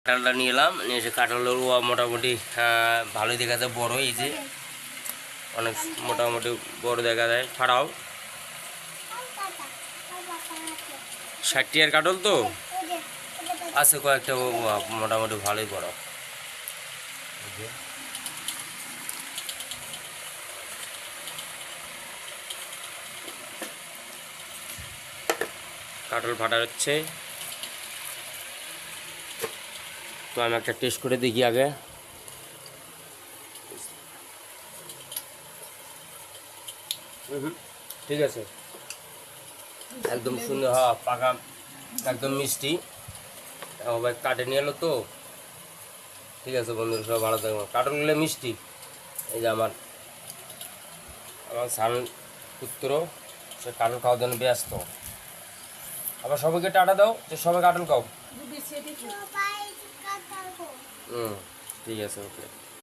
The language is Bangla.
কাঁঠালটা নিয়ে এলাম, নিয়ে এসে কাঁঠালের মোটামুটি ভালোই দেখা যায়, বড় এই যে অনেক মোটামুটি বড় দেখা যায়। ফাড়াও 60 কাঁঠাল তো আছে, কয়েকটা মোটামুটি ভালোই বড়। কাঁঠাল ফাটা হচ্ছে, তো আমি একটা টেস্ট করে দেখি আগে। ঠিক আছে, একদম সুন্দর, হ্যাঁ পাকা, একদম মিষ্টি। ভাই কাটে নিয়ে এলো তো। ঠিক আছে বন্ধুরা, সব ভালো থাকবো। কাঁঠালগুলো মিষ্টি। এই যে আমার আমার সান পুত্র, সে কাঁঠাল খাওয়ার জন্য ব্যস্ত। আবার সবাইকে টাটা দাও, যে সবাই কাঁঠাল খাও। ঠিক আছে, ওকে।